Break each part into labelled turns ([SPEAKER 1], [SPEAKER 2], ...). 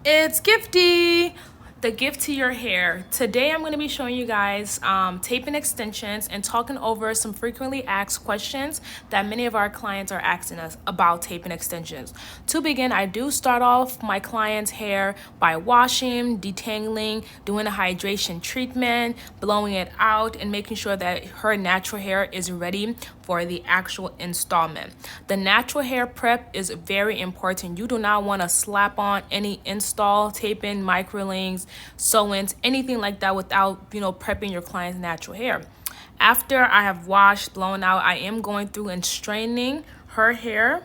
[SPEAKER 1] It's Gifty, the gift to your hair. Today I'm going to be showing you guys tape and extensions and talking over some frequently asked questions that many of our clients are asking us about tape and extensions. To begin, I do start off my client's hair by washing, detangling, doing a hydration treatment, blowing it out, and making sure that her natural hair is ready for the actual installment. The natural hair prep is very important. You do not want to slap on any install, tape-in, microlinks, sew-ins, anything like that without, prepping your client's natural hair. After I have washed, blown out, I am going through and straining her hair,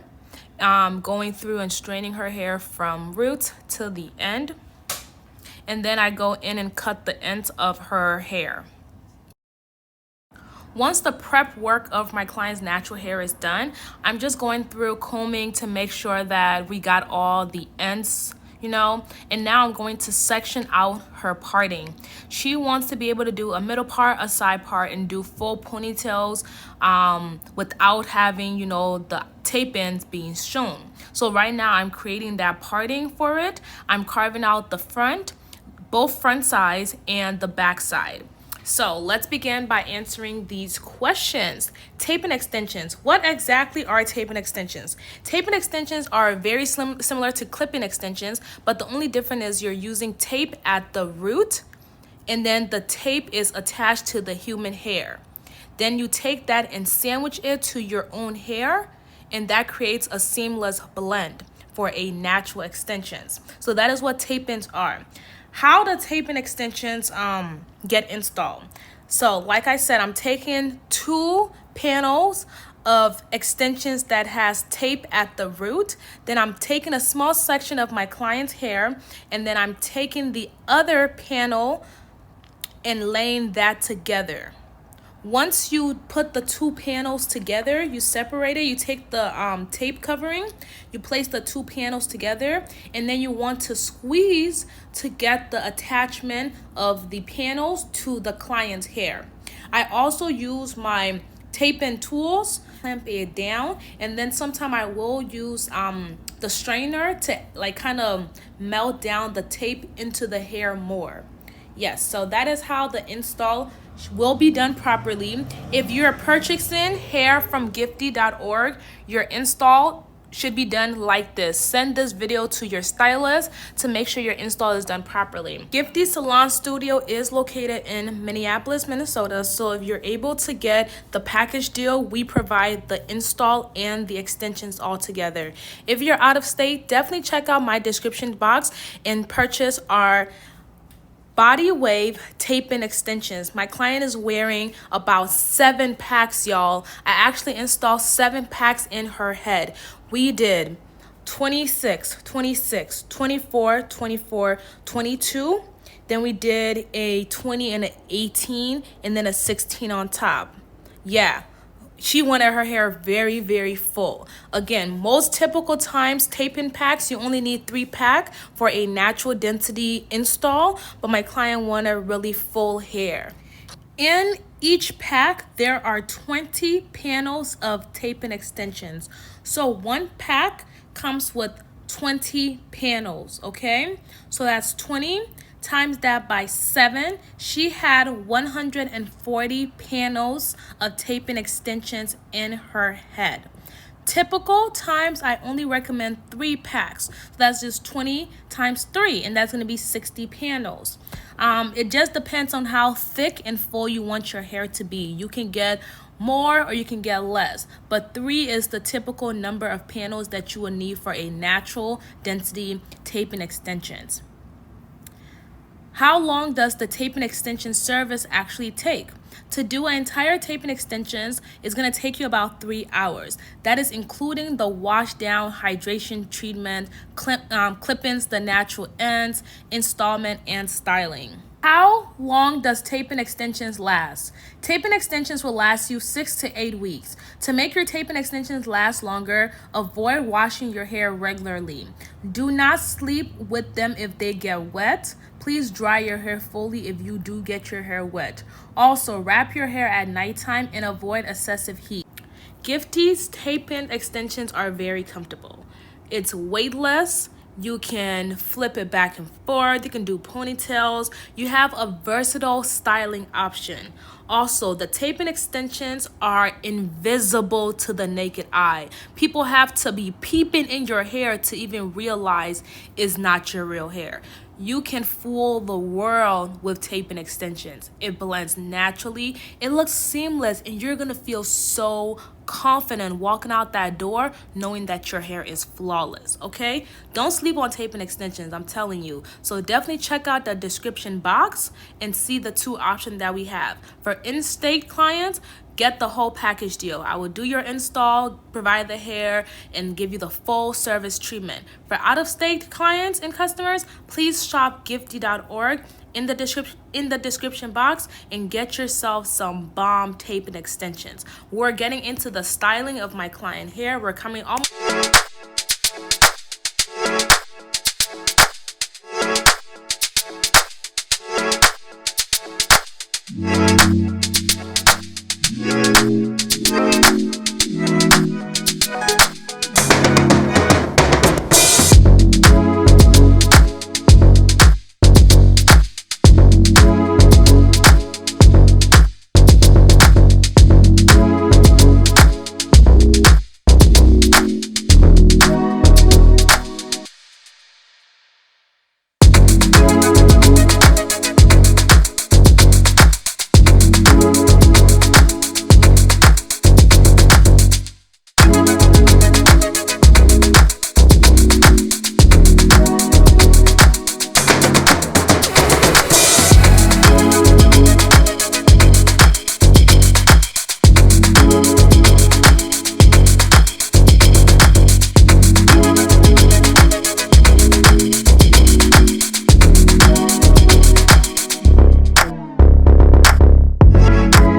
[SPEAKER 1] going through and straining her hair from root to the end. And then I go in and cut the ends of her hair. Once the prep work of my client's natural hair is done, I'm just going through combing to make sure that we got all the ends, and now I'm going to section out her parting. She wants to be able to do a middle part, a side part, and do full ponytails without having, the tape ends being shown. So right now I'm creating that parting for it. I'm carving out the front, both front sides and the back side. So let's begin by answering these questions. Tape and extensions. What exactly are tape and extensions? Tape and extensions are very similar to clip-in extensions, but the only difference is you're using tape at the root, and then the tape is attached to the human hair. Then you take that and sandwich it to your own hair, and that creates a seamless blend for a natural extensions. So that is what tape-ins are. How the tape and extensions get installed. So like I said, I'm taking 2 panels of extensions that has tape at the root. Then I'm taking a small section of my client's hair, and then I'm taking the other panel and laying that together. Once you put the 2 panels together, you separate it, you take the tape covering, you place the 2 panels together, and then you want to squeeze to get the attachment of the panels to the client's hair. I also use my tape-in tools, clamp it down, and then sometime I will use the strainer to kind of melt down the tape into the hair more. Yes, so that is how the install will be done properly. If you're purchasing hair from gifty.org, your install should be done like this. Send this video to your stylist to make sure your install is done properly. Gifty Salon Studio is located in Minneapolis, Minnesota. So if you're able to get the package deal, we provide the install and the extensions all together. If you're out of state, definitely check out my description box and purchase our Body Wave tape-in extensions. My client is wearing about 7 packs, y'all. I actually installed 7 packs in her head. We did 26, 26, 24, 24, 22. Then we did a 20 and an 18, and then a 16 on top. Yeah. She wanted her hair very, very full. Again, most typical times, tape-in packs, you only need 3 pack for a natural density install, but my client wanted really full hair. In each pack, there are 20 panels of tape-in extensions. So 1 pack comes with 20 panels, okay? So that's 20 times that by 7. She had 140 panels of tape-in extensions in her head. Typical times, I only recommend 3 packs. So that's just 20 times 3, and that's going to be 60 panels. It just depends on how thick and full you want your hair to be. You can get more or you can get less, but 3 is the typical number of panels that you will need for a natural density tape-in extensions. How long does the tape-in extension service actually take? To do an entire tape-in extensions is going to take you about 3 hours. That is including the wash down, hydration treatment, clip-ins, the natural ends, installment, and styling. How long does tape-in extensions last? Tape-in extensions will last you 6 to 8 weeks. To make your tape-in extensions last longer, avoid washing your hair regularly. Do not sleep with them if they get wet. Please dry your hair fully if you do get your hair wet. Also, wrap your hair at nighttime and avoid excessive heat. Gifty's tape-in extensions are very comfortable. It's weightless, You can flip it back and forth. You can do ponytails. You have a versatile styling option. Also, the tape-in extensions are invisible to the naked eye. People have to be peeping in your hair to even realize it's not your real hair. You can fool the world with tape-in extensions. It blends naturally, it looks seamless, and you're gonna feel so confident walking out that door knowing that your hair is flawless. Okay, don't sleep on tape-in extensions, I'm telling you. So definitely check out the description box and see the two options that we have. For in-state clients, get the whole package deal. I will do your install, provide the hair, and give you the full service treatment. For out-of-state clients and customers, please shop gifty.org in the description box and get yourself some bomb tape and extensions. We're getting into the styling of my client hair. We're coming almost.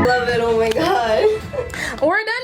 [SPEAKER 2] Love it, oh my god.
[SPEAKER 1] We're done.